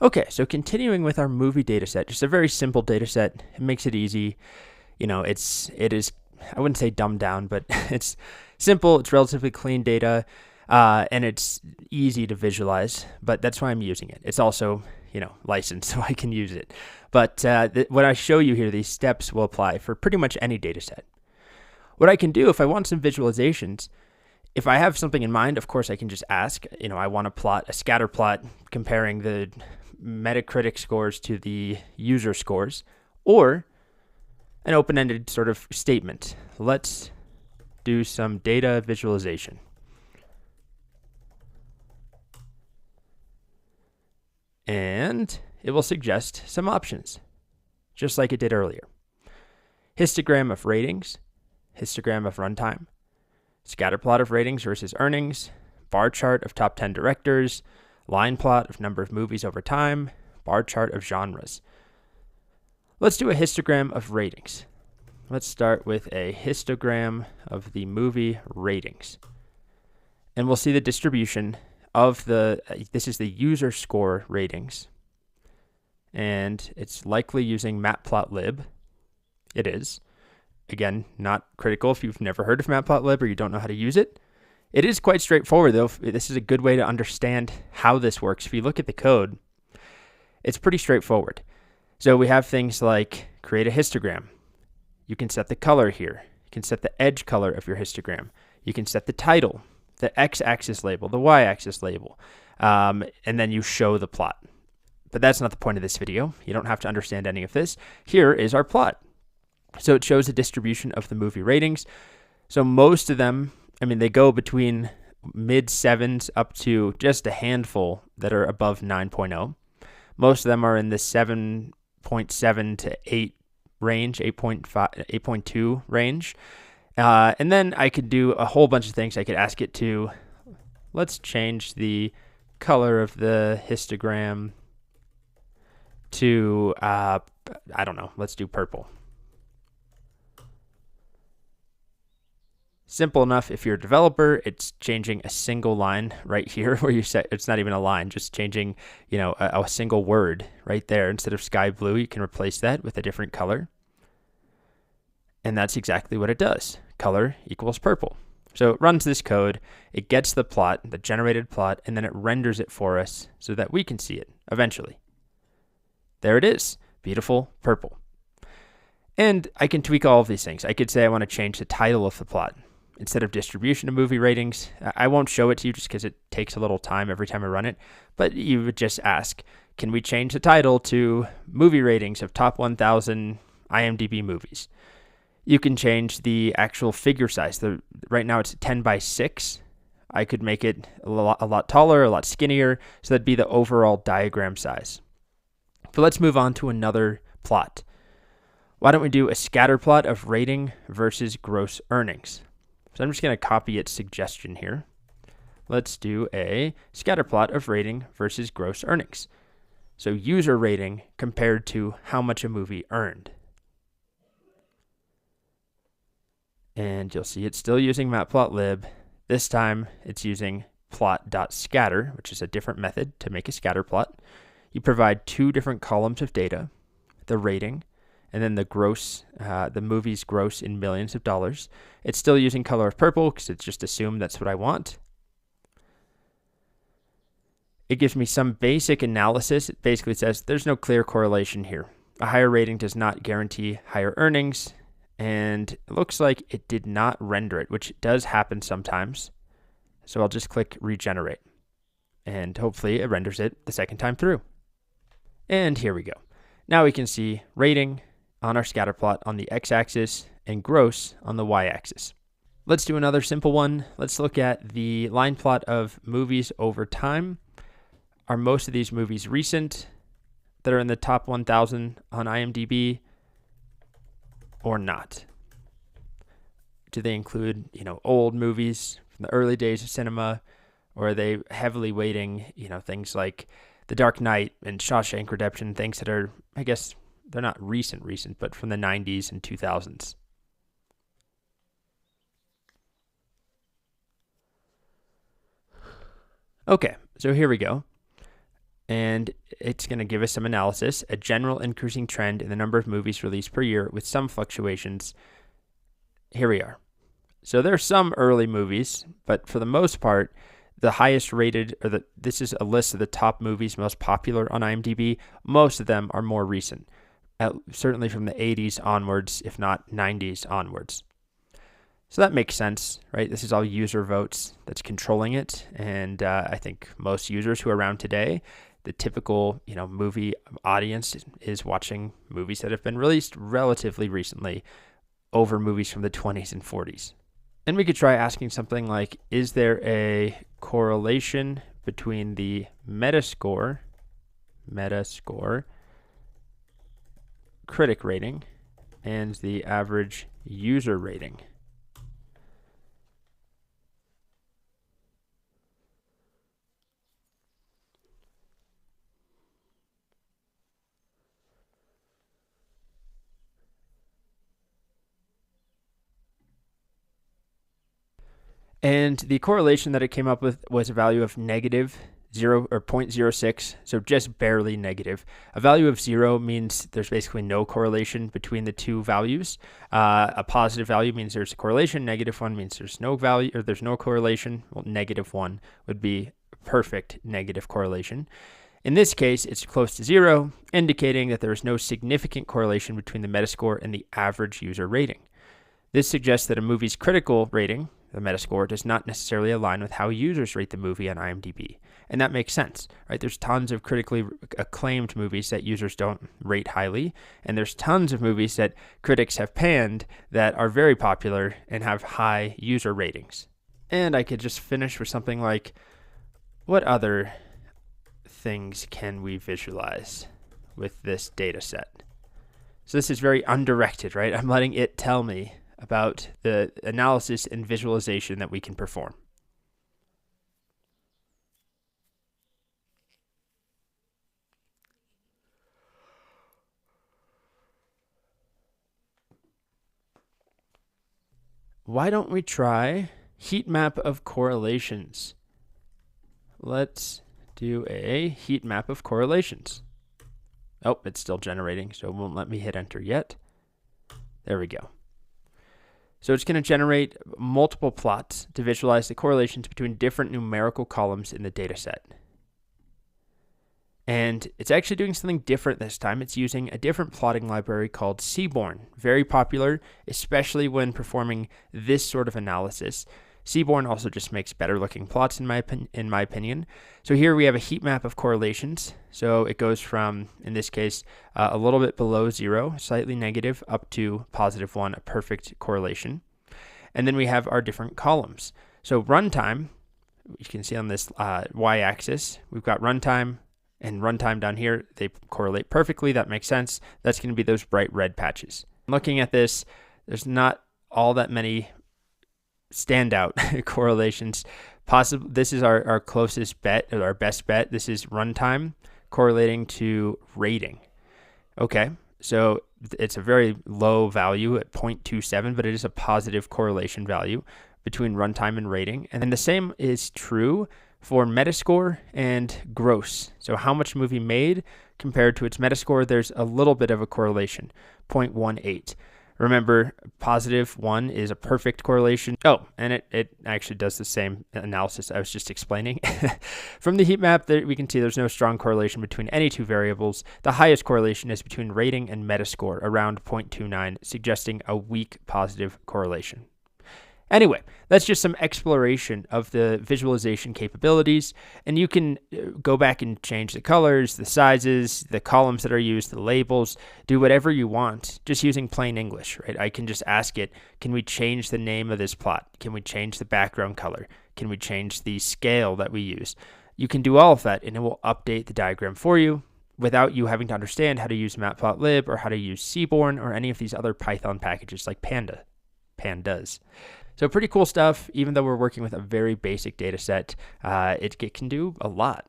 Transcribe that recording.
Okay, so continuing with our movie data set, just a very simple data set. It makes it easy. It is, I wouldn't say dumbed down, but it's simple. It's relatively clean data, and it's easy to visualize, but that's why I'm using it. It's also, licensed, so I can use it. But what I show you here, these steps will apply for pretty much any data set. What I can do if I want some visualizations, if I have something in mind, of course, I can just ask, I want to plot a scatter plot comparing the Metacritic scores to the user scores, or an open-ended sort of statement. Let's do some data visualization. And it will suggest some options, just like it did earlier. Histogram of ratings, histogram of runtime, scatter plot of ratings versus earnings, bar chart of top 10 directors, line plot of number of movies over time, bar chart of genres. Let's do a histogram of ratings. Let's start with a histogram of the movie ratings. And we'll see the distribution of this is the user score ratings. And it's likely using matplotlib. It is. Again, not critical if you've never heard of matplotlib or you don't know how to use it. It is quite straightforward, though. This is a good way to understand how this works. If you look at the code, it's pretty straightforward. So we have things like create a histogram. You can set the color here. You can set the edge color of your histogram. You can set the title, the x-axis label, the y-axis label, and then you show the plot. But that's not the point of this video. You don't have to understand any of this. Here is our plot. So it shows a distribution of the movie ratings. So most of them, they go between mid 7s up to just a handful that are above 9.0. Most of them are in the 7.7 to 8 range, 8.2 range. And then I could do a whole bunch of things. I could ask it to, let's change the color of the histogram to, I don't know, let's do purple. Simple enough. If you're a developer, it's changing a single line right here where you set, it's not even a line, just changing, a single word right there. Instead of sky blue, you can replace that with a different color. And that's exactly what it does. Color equals purple. So it runs this code, it gets the plot, the generated plot, and then it renders it for us so that we can see it eventually. There it is. Beautiful purple. And I can tweak all of these things. I could say I want to change the title of the plot. Instead of distribution of movie ratings, I won't show it to you just because it takes a little time every time I run it, but you would just ask, can we change the title to movie ratings of top 1,000 IMDb movies? You can change the actual figure size. Right now it's 10 by 6. I could make it a lot taller, a lot skinnier, so that'd be the overall diagram size. But let's move on to another plot. Why don't we do a scatter plot of rating versus gross earnings? So I'm just going to copy its suggestion here. Let's do a scatter plot of rating versus gross earnings. So user rating compared to how much a movie earned. And you'll see it's still using matplotlib. This time it's using plot.scatter, which is a different method to make a scatter plot. You provide 2 different columns of data, the rating, and then the gross, the movie's gross in millions of dollars. It's still using color of purple because it's just assumed that's what I want. It gives me some basic analysis. It basically says there's no clear correlation here. A higher rating does not guarantee higher earnings, and it looks like it did not render it, which does happen sometimes. So I'll just click regenerate, and hopefully it renders it the second time through. And here we go. Now we can see rating on our scatter plot on the x-axis and gross on the y-axis. Let's do another simple one. Let's look at the line plot of movies over time. Are most of these movies recent that are in the top 1,000 on IMDb or not? Do they include, old movies from the early days of cinema, or are they heavily weighting, things like The Dark Knight and Shawshank Redemption, things that are, I guess, they're not recent, but from the 90s and 2000s. Okay, so here we go. And it's going to give us some analysis, a general increasing trend in the number of movies released per year with some fluctuations. Here we are. So there are some early movies, but for the most part, the highest rated, this is a list of the top movies most popular on IMDb. Most of them are more recent, certainly from the 80s onwards, if not 90s onwards. So that makes sense, right? This is all user votes that's controlling it. And I think most users who are around today, the typical movie audience is watching movies that have been released relatively recently over movies from the 20s and 40s. And we could try asking something like, is there a correlation between the Metascore critic rating and the average user rating? And the correlation that it came up with was a value of negative 0 or 0.06, so just barely negative. A value of 0 means there's basically no correlation between the two values. A positive value means there's a correlation. Negative 1 means there's no value, or there's no correlation. Well, negative 1 would be perfect negative correlation. In this case, it's close to 0, indicating that there is no significant correlation between the Metascore and the average user rating. This suggests that a movie's critical rating, the Metascore, does not necessarily align with how users rate the movie on IMDb. And that makes sense, right? There's tons of critically acclaimed movies that users don't rate highly, and there's tons of movies that critics have panned that are very popular and have high user ratings. And I could just finish with something like, what other things can we visualize with this data set? So this is very undirected, right? I'm letting it tell me about the analysis and visualization that we can perform. Why don't we try heat map of correlations? Let's do a heat map of correlations. Oh, it's still generating, so it won't let me hit enter yet. There we go. So it's going to generate multiple plots to visualize the correlations between different numerical columns in the data set. And it's actually doing something different this time. It's using a different plotting library called Seaborn. Very popular, especially when performing this sort of analysis. Seaborn also just makes better looking plots in my opinion. So here we have a heat map of correlations. So it goes from, in this case, a little bit below 0, slightly negative, up to +1, a perfect correlation. And then we have our different columns. So runtime, you can see on this y-axis, we've got runtime and runtime down here. They correlate perfectly. That makes sense. That's going to be those bright red patches. Looking at this, there's not all that many standout correlations. This is our closest bet, or our best bet. This is runtime correlating to rating. Okay, so it's a very low value at 0.27, but it is a positive correlation value between runtime and rating. And then the same is true for Metascore and gross. So how much movie made compared to its Metascore, there's a little bit of a correlation, 0.18. Remember, +1 is a perfect correlation. Oh, and it actually does the same analysis I was just explaining. From the heat map, we can see there's no strong correlation between any two variables. The highest correlation is between rating and Metascore, around 0.29, suggesting a weak positive correlation. Anyway, that's just some exploration of the visualization capabilities, and you can go back and change the colors, the sizes, the columns that are used, the labels, do whatever you want, just using plain English, right? I can just ask it, can we change the name of this plot? Can we change the background color? Can we change the scale that we use? You can do all of that, and it will update the diagram for you without you having to understand how to use matplotlib or how to use Seaborn or any of these other Python packages like pandas. So pretty cool stuff. Even though we're working with a very basic data set, it can do a lot.